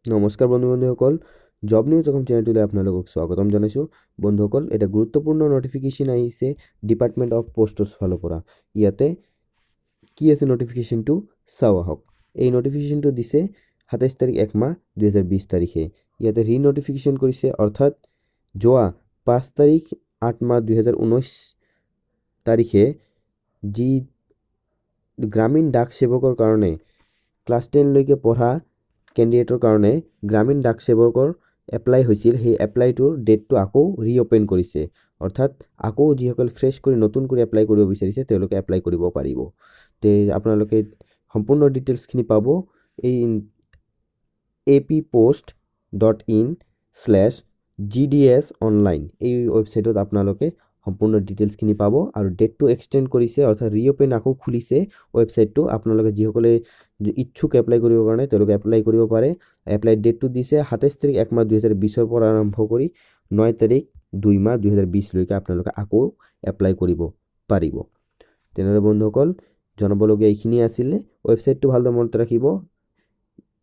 নমস্কাৰ বন্ধুসকল, job news Assam চেনেলটোলৈ আপোনালোকক স্বাগতম জনাইছোঁ। বন্ধুসকল, এটা গুৰুত্বপূৰ্ণ নটিফিকেশ্যন আহিছে ডিপাৰ্টমেণ্ট অফ পোষ্টৰ ফালৰ পৰা। ইয়াতে কি আছে নটিফিকেশ্যনটো চাওঁ আহক। এই নটিফিকেশ্যনটো দিছে 27 তাৰিখ 1 মাহ 2020 তাৰিখে। ইয়াতে ৰি নটিফিকেশ্যন কৰিছে, অৰ্থাৎ যোৱা 5 তাৰিখ 8 মাহ 2019 তাৰিখে যি গ্ৰামীণ ডাক সেৱকৰ কাৰণে ক্লাছ 10 লৈকে পঢ়া কেণ্ডিডেটৰ কাৰণে গ্ৰামীণ ডাক সেৱকৰ এপ্লাই হৈছিল, সেই এপ্লাইটোৰ ডেটটো আকৌ ৰিঅ'পেন কৰিছে। অৰ্থাৎ আকৌ যিসকল ফ্ৰেছ কৰি নতুন কৰি এপ্লাই কৰিব বিচাৰিছে তেওঁলোকে এপ্লাই কৰিব পাৰিব। তে আপোনালোকে সম্পূৰ্ণ ডিটেইলছখিনি পাব এই appost.in/gds online এই ৱেবছাইটত। আপোনালোকে সম্পূৰ্ণ ডিটেইলছখিনি পাব আৰু ডেটটো এক্সটেণ্ড কৰিছে, অৰ্থাৎ ৰিঅ'পেন আকৌ খুলিছে ৱেবছাইটটো। আপোনালোকে যিসকলে ইচ্ছুক এপ্লাই কৰিবৰ কাৰণে তেওঁলোকে এপ্লাই কৰিব পাৰে। এপ্লাই ডেটটো দিছে 27 তাৰিখ 1 মাহ 2020 পৰা আৰম্ভ কৰি 9 তাৰিখ 2 মাহ 2020 লৈকে আপোনালোকে আকৌ এপ্লাই কৰিব পাৰিব। তেনেদৰে বন্ধুসকল, জনাবলগীয়া এইখিনি আছিলে। ৱেবছাইটটো ভালদৰে মনত ৰাখিব,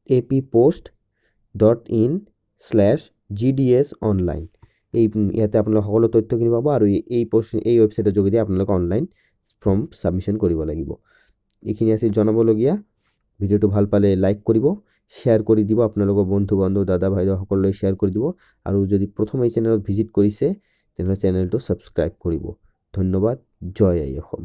appost.in/gds online। ইয়াতে আপোনালোকে সকলো তথ্যখিনি পাব আৰু এই ৱেবছাইটৰ যোগেদি আপোনালোকে অনলাইন ফৰ্ম ছাবমিশ্যন কৰিব লাগিব। এইখিনি আছিল জনাবলগীয়া। ভিডিঅ'টো ভাল পালে লাইক কৰিব, শ্বেয়াৰ কৰি দিব, আপোনালোকৰ বন্ধু বান্ধৱ দাদা ভাইদেউ সকলোলৈ শ্বেয়াৰ কৰি দিব। আৰু যদি প্ৰথম এই চেনেলত ভিজিট কৰিছে তেনেহ'লে চেনেলটো ছাবস্ক্ৰাইব কৰিব। ধন্যবাদ। জয় আই অসম।